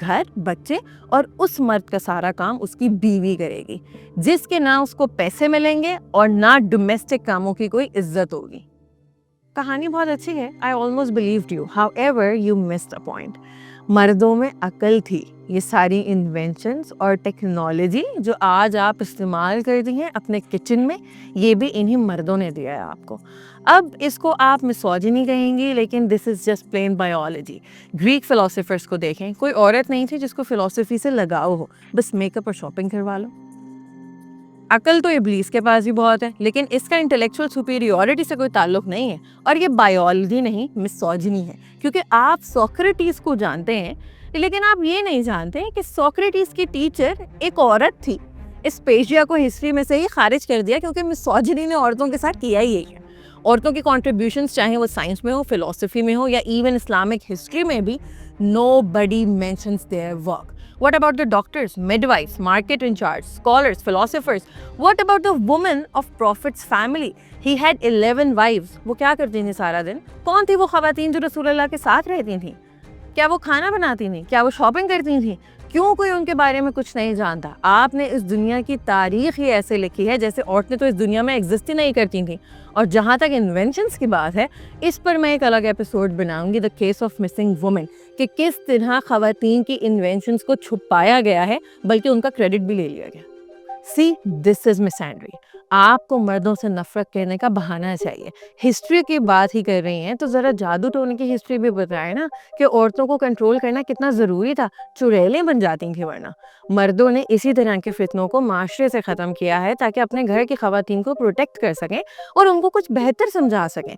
گھر، بچے اور اس مرد کا سارا کام اس کی بیوی کرے گی، جس کے نہ اس کو پیسے ملیں گے اور نہ ڈومیسٹک کاموں کی کوئی عزت ہوگی۔ کہانی بہت اچھی ہے، I almost believed you. However, you missed a point. مردوں میں عقل تھی، یہ ساری انوینشنز اور ٹیکنالوجی جو آج آپ استعمال کرتی ہیں اپنے کچن میں، یہ بھی انہی مردوں نے دیا ہے آپ کو۔ اب اس کو آپ مسوجنی کہیں گی، لیکن this is just plain biology. Greek philosophers کو دیکھیں، کوئی عورت نہیں تھی جس کو فلاسفی سے لگاؤ ہو، بس میک اپ اور شاپنگ کروا لو۔ عقل تو ابلیس کے پاس بھی بہت ہے، لیکن اس کا انٹلیکچوئل سپیریورٹی سے کوئی تعلق نہیں ہے، اور یہ بایولوجی نہیں، مسوجنی ہے۔ کیونکہ آپ سوکریٹیز کو جانتے ہیں، لیکن آپ یہ نہیں جانتے کہ سوکریٹیز کی ٹیچر ایک عورت تھی۔ اسپیشیا کو ہسٹری میں سے ہی خارج کر دیا، کیونکہ مسوجنی نے عورتوں کے ساتھ کیا ہی یہی ہے۔ عورتوں کی کنٹریبیوشنز چاہے وہ سائنس میں ہو، فلسفی میں ہو، یا ایون اسلامک ہسٹری میں بھی، nobody mentions their work. What about the doctors, midwives, market in charge, scholars, philosophers? What about the woman of Prophet's family? He had 11 wives. وہ کیا کرتی تھیں سارا دن؟ کون تھی وہ خواتین جو رسول اللہ کے ساتھ رہتی تھیں؟ کیا وہ کھانا بناتی تھیں؟ کیا وہ شاپنگ کرتی تھیں؟ کیوں کوئی ان کے بارے میں کچھ نہیں جانتا؟ آپ نے اس دنیا کی تاریخ ہی ایسے لکھی ہے جیسے عورتیں تو اس دنیا میں ایگزسٹ ہی نہیں کرتی تھیں۔ اور جہاں تک انوینشنز کی بات ہے، اس پر میں ایک الگ ایپیسوڈ بناؤں گی، the case of missing women, کہ کس طرح خواتین کی انوینشنز کو چھپایا گیا ہے، بلکہ ان کا کریڈٹ بھی لے لیا گیا۔ سی دس از مسینڈری۔ آپ کو مردوں سے نفرت کرنے کا بہانہ چاہیے۔ ہسٹری کی بات ہی کر رہی ہیں تو ذرا جادو ٹونے کی ہسٹری بھی بتائیں نا، کہ عورتوں کو کنٹرول کرنا کتنا ضروری تھا، چڑیلیں بن جاتی تھیں ورنہ۔ مردوں نے اسی طرح کے فتنوں کو معاشرے سے ختم کیا ہے تاکہ اپنے گھر کی خواتین کو پروٹیکٹ کر سکیں اور ان کو کچھ بہتر سمجھا سکیں۔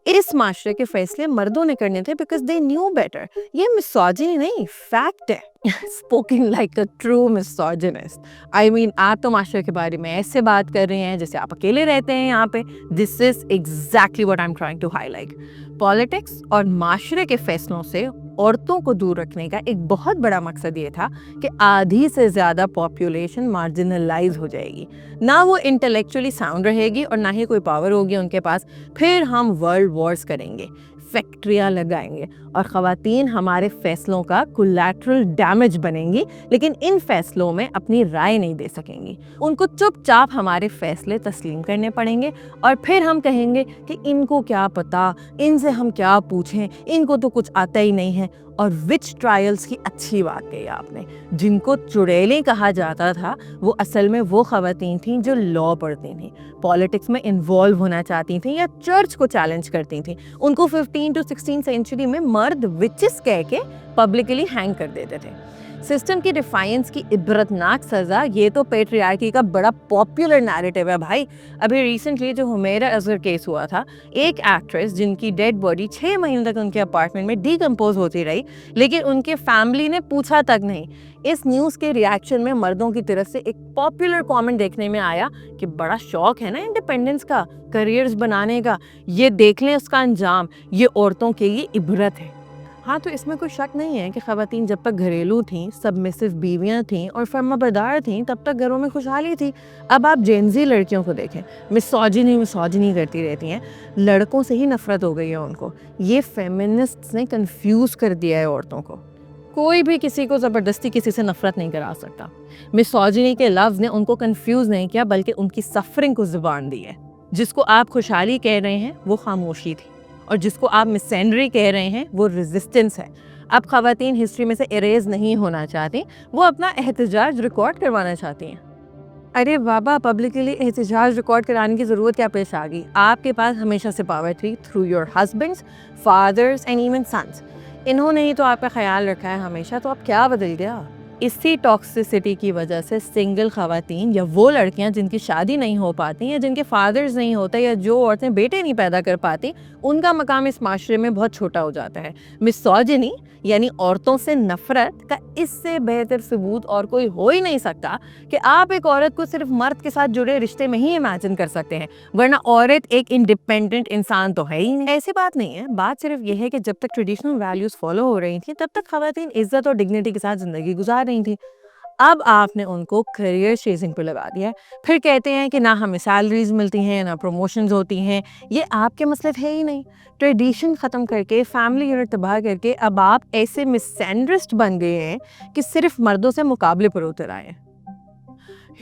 اس معاشرے کے فیصلے مردوں نے کرنے تھے بیکاز دے نیو بیٹر۔ یہ مسوجنی نہیں، فیکٹ ہے۔ Speaking like a true مسوجنسٹ۔ آئی مین، آپ تو معاشرے کے بارے میں ایسے بات کر رہے ہیں جیسے آپ اکیلے رہتے ہیں یہاں پہ۔ This is exactly what I am trying to highlight. Politics اور معاشرے کے فیصلوں سے عورتوں کو دور رکھنے کا ایک بہت بڑا مقصد یہ تھا کہ آدھی سے زیادہ پاپولیشن مارجنلائز ہو جائے گی، نہ وہ انٹلیکچولی ساؤنڈ رہے گی اور نہ ہی کوئی پاور ہوگی ان کے پاس۔ پھر ہم ورلڈ وارز کریں گے، فیکٹریاں لگائیں گے، اور خواتین ہمارے فیصلوں کا کولیٹرل ڈیمیج بنیں گی، لیکن ان فیصلوں میں اپنی رائے نہیں دے سکیں گی۔ ان کو چپ چاپ ہمارے فیصلے تسلیم کرنے پڑیں گے، اور پھر ہم کہیں گے کہ ان کو کیا پتا، ان سے ہم کیا پوچھیں، ان کو تو کچھ آتا ہی نہیں ہے۔ اور وچ ٹرائلز کی اچھی بات کہی آپ نے، جن کو چڑیلیں کہا جاتا تھا، وہ اصل میں وہ خواتین تھیں جو لاء پڑھتی تھیں، پالیٹکس میں انوالو ہونا چاہتی تھیں یا چرچ کو چیلنج کرتی تھیں۔ ان کو 15 to 16 سینچری میں مرد وچز کہہ کے پبلکلی ہینگ کر دیتے تھے۔ سسٹم کی ڈیفائنس کی عبرتناک سزا، یہ تو پیٹریارکی کا بڑا پاپولر نیریٹو ہے بھائی۔ ابھی ریسنٹلی جو حمیرہ اظہر کیس ہوا تھا، ایک ایکٹریس جن کی ڈیڈ باڈی 6 مہینے تک ان کے اپارٹمنٹ میں ڈیکمپوز ہوتی رہی، لیکن ان کے فیملی نے پوچھا تک نہیں۔ اس نیوز کے ریاکشن میں مردوں کی طرف سے ایک پاپولر کامنٹ دیکھنے میں آیا کہ بڑا شوق ہے نا انڈیپینڈنس کا، کریئرز بنانے کا، یہ دیکھ لیں اس کا انجام، یہ عورتوں کے لیے عبرت ہے۔ ہاں، تو اس میں کوئی شک نہیں ہے کہ خواتین جب تک گھریلو تھیں، سبمسو بیویاں تھیں اور فرمانبردار تھیں، تب تک گھروں میں خوشحالی تھی۔ اب آپ جینزی لڑکیوں کو دیکھیں، مسوجنی کرتی رہتی ہیں، لڑکوں سے ہی نفرت ہو گئی ہے ان کو۔ یہ فیمنسٹس نے کنفیوز کر دیا ہے عورتوں کو۔ کوئی بھی کسی کو زبردستی کسی سے نفرت نہیں کرا سکتا۔ مسوجنی کے لفظ نے ان کو کنفیوز نہیں کیا، بلکہ ان کی سفرنگ کو زبان دی ہے۔ جس کو آپ خوشحالی کہہ رہے ہیں وہ خاموشی تھی، اور جس کو آپ مسینڈری کہہ رہے ہیں وہ ریزسٹنس ہے۔ اب خواتین ہسٹری میں سے اریز نہیں ہونا چاہتی، وہ اپنا احتجاج ریکارڈ کروانا چاہتی ہیں۔ ارے بابا، پبلکلی احتجاج ریکارڈ کرانے کی ضرورت کیا پیش آ گئی؟ آپ کے پاس ہمیشہ سے پاور تھی، through your husbands, fathers and even sons. انہوں نے ہی تو آپ کا خیال رکھا ہے ہمیشہ، تو اب کیا بدل گیا؟ اسی ٹاکسیسٹی کی وجہ سے سنگل خواتین یا وہ لڑکیاں جن کی شادی نہیں ہو پاتی یا جن کے فادرز نہیں ہوتے یا جو عورتیں بیٹے نہیں پیدا کر پاتی، ان کا مقام اس معاشرے میں بہت چھوٹا ہو جاتا ہے۔ مسوجنی یعنی عورتوں سے نفرت کا اس سے بہتر ثبوت اور کوئی ہو ہی نہیں سکتا کہ آپ ایک عورت کو صرف مرد کے ساتھ جڑے رشتے میں ہی امیجن کر سکتے ہیں، ورنہ عورت ایک انڈیپینڈنٹ انسان تو ہے ہی نہیں۔ ایسی بات نہیں ہے، بات صرف یہ ہے کہ جب تک ٹریڈیشنل ویلیوز فالو ہو رہی تھیں، تب تک خواتین عزت اور ڈگنیٹی کے ساتھ زندگی گزار رہی تھیں۔ اب آپ نے ان کو کریئر چیزنگ پہ لگا دیا ہے. پھر کہتے ہیں کہ نہ ہمیں سیلریز ملتی ہیں نہ پروموشنز ہوتی ہیں. یہ آپ کے مسئلے تھے ہی نہیں. ٹریڈیشن ختم کر کے, فیملی یونٹ تباہ کر کے اب آپ ایسے مسینڈرسٹ بن گئے ہیں کہ صرف مردوں سے مقابلے پر اتر آئے ہیں.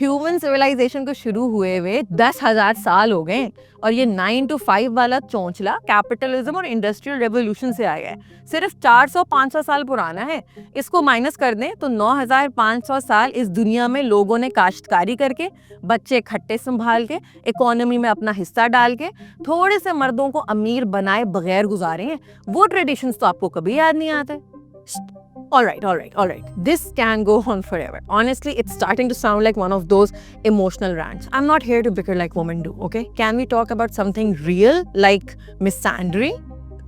ہیومن سویلائزیشن کو شروع ہوئے ہوئے 10,000 سال ہو گئے اور یہ 9 to 5 والا چونچلا کیپٹلزم اور انڈسٹریل ریولوشن سے آیا ہے. صرف 400-500 سال پرانا ہے. اس کو مائنس کر دیں تو 9,500 سال اس دنیا میں لوگوں نے کاشتکاری کر کے, بچے کھٹے سنبھال کے, اکانومی میں اپنا حصہ ڈال کے, تھوڑے سے مردوں کو امیر بنائے بغیر گزارے ہیں. وہ ٹریڈیشنز تو آپ کو کبھی یاد نہیں آتے. All right. This can go on forever. Honestly, it's starting to sound like one of those emotional rants. I'm not here to bicker like women do, okay? Can we talk about something real, like misandry?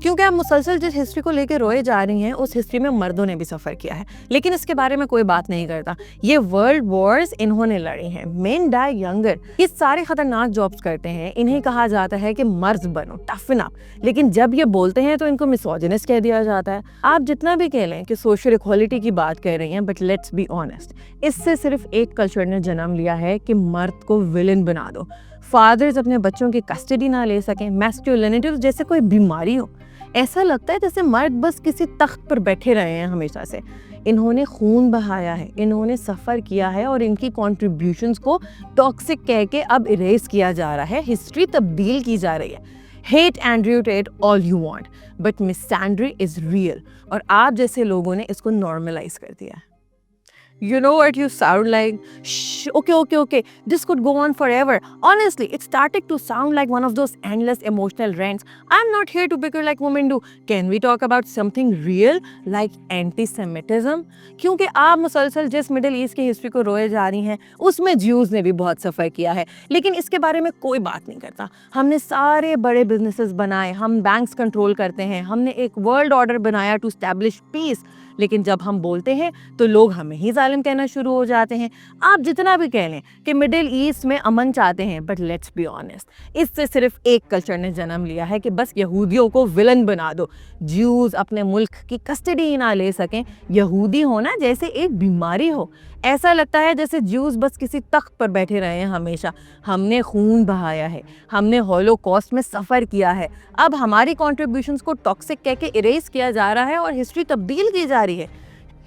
کیونکہ آپ مسلسل جس history کو لے کے روئے جا رہی ہیں اس ہسٹری میں مردوں نے بھی سفر کیا ہے, لیکن اس کے بارے میں کوئی بات نہیں کرتا. یہ ورلڈ وارز انہوں نے لڑی ہیں. مین ڈائی ینگر. یہ سارے خطرناک جابس کرتے ہیں. انہیں کہا جاتا ہے کہ مرد بنو, ٹفن اپ. لیکن جب یہ بولتے ہیں تو ان کو مسوجنسٹ کہہ دیا جاتا ہے. آپ جتنا بھی کہہ لیں کہ سوشل ایکوالٹی کی بات کر رہی ہیں, بٹ لیٹس بی آنیسٹ, اس سے صرف ایک کلچر نے جنم لیا ہے کہ مرد کو ولن بنا دو. فادرز اپنے بچوں کی کسٹڈی نہ لے سکیں. میسکیولینٹی جیسے کوئی بیماری ہو. ایسا لگتا ہے جیسے مرد بس کسی تخت پر بیٹھے رہے ہیں ہمیشہ سے. انہوں نے خون بہایا ہے, انہوں نے سفر کیا ہے, اور ان کی کنٹریبیوشنز کو ٹاکسک کہہ کے اب اریز کیا جا رہا ہے. ہسٹری تبدیل کی جا رہی ہے. Hate Andrew Tate all you want, but misandry is real. اور آپ جیسے لوگوں نے اس کو نارملائز کر دیا ہے. You know what you sound like? Shh, okay. This could go on forever. Honestly, it started to sound like one of those endless emotional rants. I'm not here to bicker like women do. Can we talk about something real, like anti-Semitism? کیونکہ آپ مسلسل جس middle asset کی history کو روئے جا رہی ہیں اس میں جیوز نے بھی بہت سفر کیا ہے, لیکن اس کے بارے میں کوئی بات نہیں کرتا. ہم نے سارے بڑے بزنسز بنائے, ہم بینکس کنٹرول کرتے ہیں, ہم نے ایک ورلڈ آرڈر بنایا ٹو اسٹیبلش پیس, لیکن جب ہم بولتے ہیں تو لوگ ہمیں ہی ظالم کہنا شروع ہو جاتے ہیں. آپ جتنا بھی کہہ لیں کہ مڈل ایسٹ میں امن چاہتے ہیں, بٹ لیٹس بی آنیسٹ, اس سے صرف ایک کلچر نے جنم لیا ہے کہ بس یہودیوں کو ولن بنا دو. جیوز اپنے ملک کی کسٹڈی ہی نہ لے سکیں. یہودی ہونا جیسے ایک بیماری ہو. ایسا لگتا ہے جیسے جیوز بس کسی تخت پر بیٹھے رہے ہیں ہمیشہ. ہم نے خون بہایا ہے, ہم نے ہولوکاسٹ میں سفر کیا ہے. اب ہماری کنٹریبیوشنز کو ٹاکسک کہہ کے اریز کیا جا رہا ہے اور ہسٹری تبدیل کی جا رہی ہے.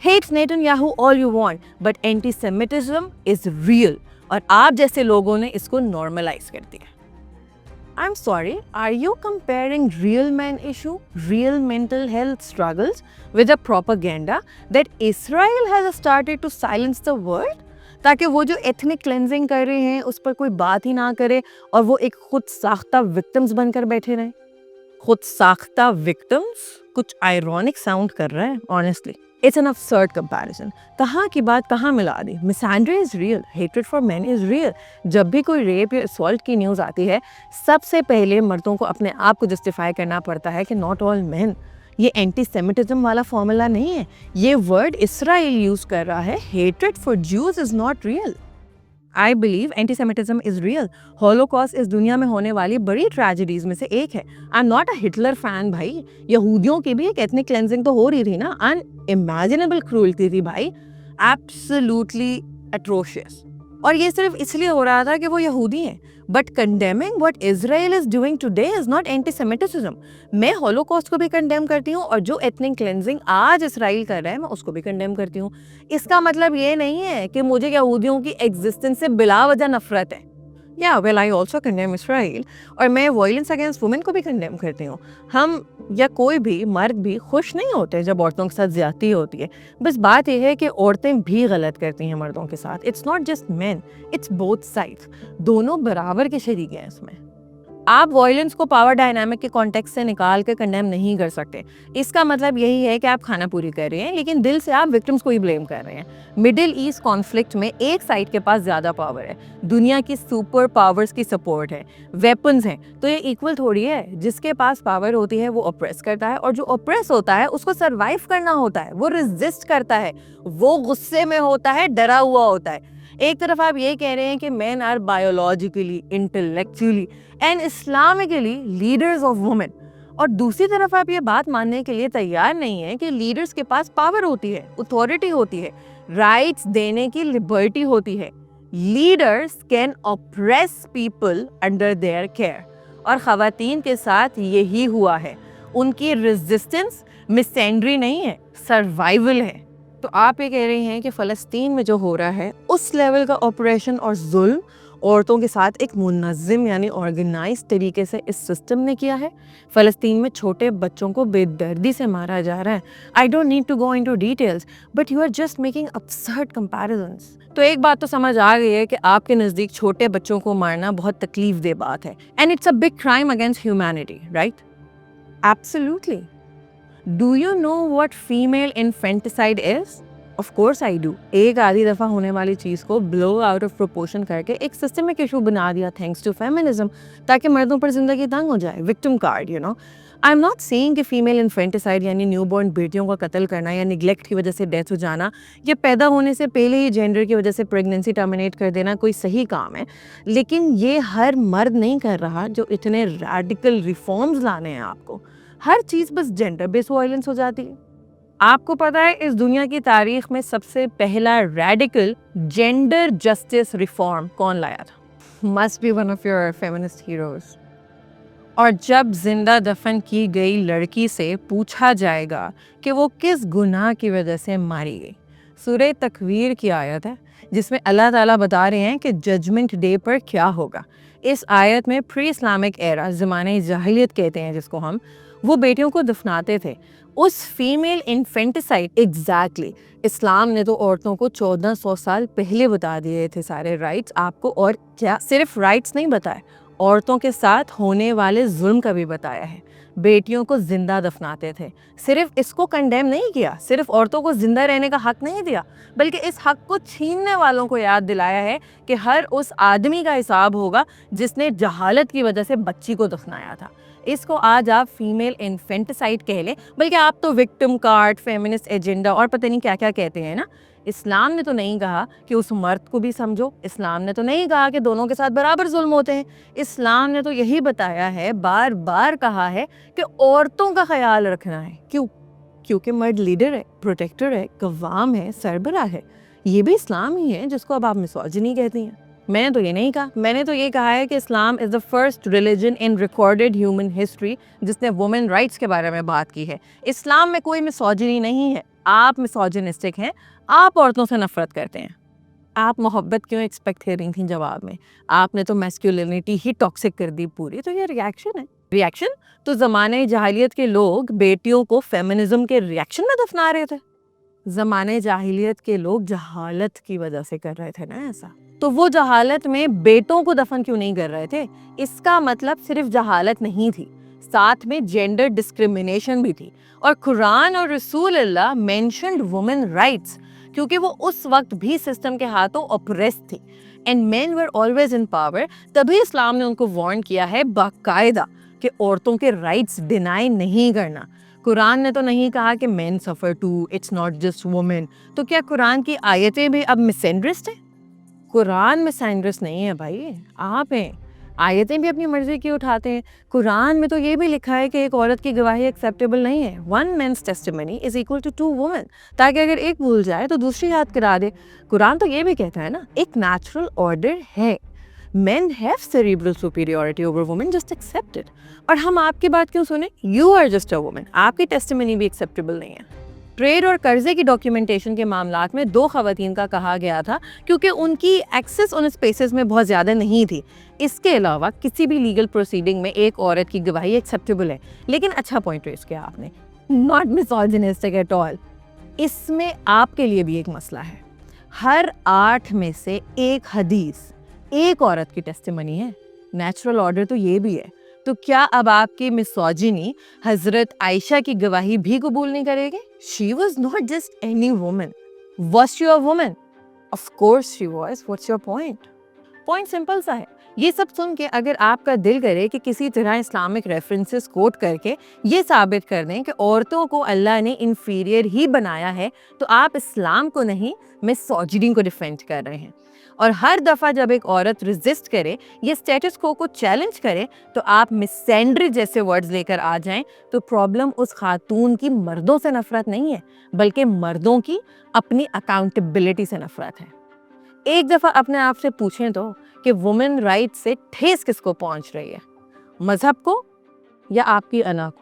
Hate Netanyahu all you want, but anti-Semitism is real. اور آپ جیسے لوگوں نے اس کو نارملائز کر دیا. I'm sorry, are you comparing real man issue, real mental health struggles with a propaganda that Israel has started to silence the world? تاکہ وہ جو ایتھنک کلینزنگ کر رہے ہیں اس پر کوئی بات ہی نہ کرے اور وہ ایک خود ساختہ وکٹمز بن کر بیٹھے رہیں. خود ساختہ وکٹمز کچھ آئرونک ساؤنڈ کر رہا ہے. Honestly it's an absurd comparison. کہاں کی بات کہاں ملا دی. misandry is real, hatred for men is real. جب بھی کوئی ریپ یا assault کی نیوز آتی ہے سب سے پہلے مردوں کو اپنے آپ کو جسٹیفائی کرنا پڑتا ہے کہ not all men. یہ اینٹی سیمیٹزم والا فارمولا نہیں ہے. یہ ورڈ اسرائیل یوز کر رہا ہے. hatred for Jews is not real. I believe anti-Semitism is real. Holocaust اس دنیا میں ہونے والی بڑی ٹریجڈیز میں سے ایک ہے. I'm not a Hitler fan بھائی. یہودیوں کی بھی ایک ایتھنک کلینزنگ تو ہو رہی تھی نا. unimaginable cruelty تھی بھائی. Absolutely atrocious. اور یہ صرف اس لیے ہو رہا تھا کہ وہ یہودی ہیں. But condemning what Israel is doing today is not anti-Semitism. میں ہولوکاسٹ کو بھی کنڈیم کرتی ہوں اور جو ایتھنک کلینزنگ آج اسرائیل کر رہا ہے میں اس کو بھی کنڈیم کرتی ہوں. اس کا مطلب یہ نہیں ہے کہ مجھے یہودیوں کی ایگزسٹنس سے بلا وجہ نفرت ہے. Yeah, well, I also condemn Israel. اور میں وائلنس اگینسٹ وومن کو بھی کنڈیم کرتی ہوں. ہم یا کوئی بھی مرد بھی خوش نہیں ہوتے جب عورتوں کے ساتھ زیادتی ہوتی ہے. بس بات یہ ہے کہ عورتیں بھی غلط کرتی ہیں مردوں کے ساتھ. It's not just men, it's both sides. دونوں برابر کے شریک ہیں اس میں. آپ وائلنس کو پاور ڈائنامک کے کانٹیکس سے نکال کے کنڈیم نہیں کر سکتے. اس کا مطلب یہی ہے کہ آپ کھانا پوری کر رہے ہیں لیکن دل سے آپ وکٹمس کو ہی بلیم کر رہے ہیں. مڈل ایسٹ کانفلکٹ میں ایک سائڈ کے پاس زیادہ پاور ہے, دنیا کی سپر پاورز کی سپورٹ ہے, ویپنز ہیں, تو یہ ایکول تھوڑی ہے. جس کے پاس پاور ہوتی ہے وہ اپریس کرتا ہے, اور جو اپریس ہوتا ہے اس کو سروائیو کرنا ہوتا ہے, وہ ریزسٹ کرتا ہے, وہ غصے میں ہوتا ہے, ڈرا ہوا ہوتا ہے. ایک طرف آپ یہ کہہ رہے ہیں کہ men are biologically, intellectually and Islamically leaders of women, اور دوسری طرف آپ یہ بات ماننے کے لیے تیار نہیں ہیں کہ لیڈرز کے پاس پاور ہوتی ہے, اتھارٹی ہوتی ہے, رائٹس دینے کی لبرٹی ہوتی ہے. Leaders can oppress people under their care. اور خواتین کے ساتھ یہی ہوا ہے. ان کی ریزسٹنس مسینڈری نہیں ہے, سروائیول ہے. تو آپ یہ کہہ رہی ہیں کہ فلسطین میں جو ہو رہا ہے اس لیول کا آپریشن اور ظلم عورتوں کے ساتھ ایک منظم یعنی آرگنائز طریقے سے اس سسٹم نے کیا ہے. فلسطین میں چھوٹے بچوں کو بے دردی سے مارا جا رہا ہے. I don't need to go into details, but you are just making absurd comparisons. تو ایک بات تو سمجھ آ گئی ہے کہ آپ کے نزدیک چھوٹے بچوں کو مارنا بہت تکلیف دہ بات ہے. And it's a big crime against humanity, right? Absolutely. Do you know what female infanticide is? Of course I do. ایک آدھی دفعہ ہونے والی چیز کو blow out of proportion کر کے ایک systemic issue بنا دیا thanks to feminism تاکہ مردوں پر زندگی تنگ ہو جائے. Victim card, you know. I'm not saying کہ female infanticide یعنی نیو بورن بیٹیوں کا قتل کرنا یا neglect کی وجہ سے ڈیتھ ہو جانا یا پیدا ہونے سے پہلے ہی جینڈر کی وجہ سے پریگننسی ٹرمینیٹ کر دینا کوئی صحیح کام ہے. لیکن یہ ہر مرد نہیں کر رہا جو اتنے ریڈیکل ریفارمز لانے ہیں آپ کو. ہر چیز بس جینڈر بیس وائلنس ہو جاتی ہے. آپ کو پتا ہے اس دنیا کی تاریخ میں سب سے پہلا ریڈیکل جینڈر جسٹس ریفارم کون لایا تھا؟ Must be one of your feminist heroes. اور جب زندہ دفن کی گئی لڑکی سے پوچھا جائے گا کہ وہ کس گناہ کی وجہ سے ماری گئی، سورہ تکویر کی آیت ہے جس میں اللہ تعالیٰ بتا رہے ہیں کہ ججمنٹ ڈے پر کیا ہوگا. اس آیت میں پری اسلامک ایرا، زمانہ جاہلیت کہتے ہیں جس کو ہم، وہ بیٹیوں کو دفناتے تھے. اس فیمیل انفینٹیسائڈ ایگزیکٹلی اسلام نے تو عورتوں کو 1400 سال پہلے بتا دیے تھے سارے رائٹس آپ کو. اور کیا صرف رائٹس نہیں بتائے، عورتوں کے ساتھ ہونے والے ظلم کا بھی بتایا ہے. بیٹیوں کو زندہ دفناتے تھے. صرف اس کو کنڈیم نہیں کیا، صرف عورتوں کو زندہ رہنے کا حق نہیں دیا، بلکہ اس حق کو چھیننے والوں کو یاد دلایا ہے کہ ہر اس آدمی کا حساب ہوگا جس نے جہالت کی وجہ سے بچی کو دفنایا تھا. اس کو آج آپ فیمیل انفینٹیسائڈ کہہ لیں، بلکہ آپ تو وکٹم کارڈ، فیمنسٹ ایجنڈا اور پتہ نہیں کیا کیا کہتے ہیں نا. اسلام نے تو نہیں کہا کہ اس مرد کو بھی سمجھو، اسلام نے تو نہیں کہا کہ دونوں کے ساتھ برابر ظلم ہوتے ہیں. اسلام نے تو یہی بتایا ہے، بار بار کہا ہے کہ عورتوں کا خیال رکھنا ہے. کیوں؟ کیونکہ مرد لیڈر ہے، پروٹیکٹر ہے، قوام ہے، سربراہ ہے. یہ بھی اسلام ہی ہے جس کو اب آپ مسوجنی کہتی ہیں. میں نے تو یہ نہیں کہا، میں نے تو یہ کہا ہے کہ Islam is the first religion in recorded human history جس نے وومن رائٹس کے بارے میں بات کی ہے. اسلام میں کوئی مسوجنی نہیں ہے. آپ مسوجنسٹک ہیں، آپ عورتوں سے نفرت کرتے ہیں. آپ محبت کیوں ایکسپیکٹ کر رہی تھیں جواب میں؟ آپ نے تو میسکولینٹی ہی ٹاکسک کر دی پوری. تو یہ ریاکشن ہے. ریاکشن تو زمانے جاہلیت کے لوگ بیٹیوں کو فیمنزم کے ریاکشن میں دفنا رہے تھے. زمانے جاہلیت کے لوگ جہالت کی وجہ سے کر رہے تھے نا ایسا. تو وہ جہالت میں بیٹوں کو دفن کیوں نہیں کر رہے تھے؟ اس کا مطلب صرف جہالت نہیں تھی، ساتھ میں جینڈر ڈسکریمنیشن بھی تھی. اور قرآن اور رسول اللہ مینشنڈ وومن رائٹس کیونکہ وہ اس وقت بھی سسٹم کے ہاتھوں اپریس تھی and men were always in power. تبھی اسلام نے ان کو وارن کیا ہے باقاعدہ کہ عورتوں کے رائٹس ڈینائی نہیں کرنا. قرآن نے تو نہیں کہا کہ men suffer too, it's not just women. تو کیا قرآن کی آیتیں بھی اب مسینڈرسٹ ہیں؟ قرآن مسینڈرسٹ نہیں ہے بھائی، آپ ہیں. آیتیں بھی اپنی مرضی کی اٹھاتے ہیں. قرآن میں تو یہ بھی لکھا ہے کہ ایک عورت کی گواہی ایکسیپٹیبل نہیں ہے. 1 man's testimony is equal to 2 women. تاکہ اگر ایک بھول جائے تو دوسری یاد کرا دے. قرآن تو یہ بھی کہتا ہے نا، ایک نیچرل آرڈر ہے. Men have cerebral superiority over women, just accept it. اور ہم آپ کی بات کیوں سنیں؟ You are just a woman. آپ کی ٹیسٹیمنی بھی ایکسیپٹیبل نہیں ہے. ٹریڈ اور قرضے کی ڈاکیومنٹیشن کے معاملات میں 2 خواتین کا کہا گیا تھا کیونکہ ان کی ایکسس ان اسپیسز میں بہت زیادہ نہیں تھی. اس کے علاوہ کسی بھی لیگل پروسیڈنگ میں ایک عورت کی گواہی ایکسیپٹیبل ہے. لیکن اچھا پوائنٹ ریز کیا آپ نے، ناٹ مسوجنسٹک ایٹ آل. اس میں آپ کے لیے بھی ایک مسئلہ ہے. ہر 8 میں سے 1 حدیث ایک عورت کی ٹیسٹیمنی ہے. نیچرل آرڈر تو یہ بھی ہے. تو کیا اب آپ کی مسوجنی حضرت عائشہ کی گواہی بھی قبول نہیں کرے گی؟ She was not just any woman. Was she a woman? Of course she was. What's your point? Point simple سا ہے. یہ سب سن کے اگر آپ کا دل کرے کہ کسی طرح اسلامک ریفرنسز کوٹ کر کے یہ ثابت کر دیں کہ عورتوں کو اللہ نے انفیریئر ہی بنایا ہے تو آپ اسلام کو نہیں مسوجنی کو ڈیفینڈ کر رہے ہیں. اور ہر دفعہ جب ایک عورت ریزسٹ کرے یہ اسٹیٹس کو چیلنج کرے تو آپ مسینڈری جیسے ورڈز لے کر آ جائیں تو پرابلم اس خاتون کی مردوں سے نفرت نہیں ہے بلکہ مردوں کی اپنی اکاؤنٹیبلٹی سے نفرت ہے. ایک دفعہ اپنے آپ سے پوچھیں تو کہ وومن رائٹ سے ٹھیس کس کو پہنچ رہی ہے, مذہب کو یا آپ کی انا کو؟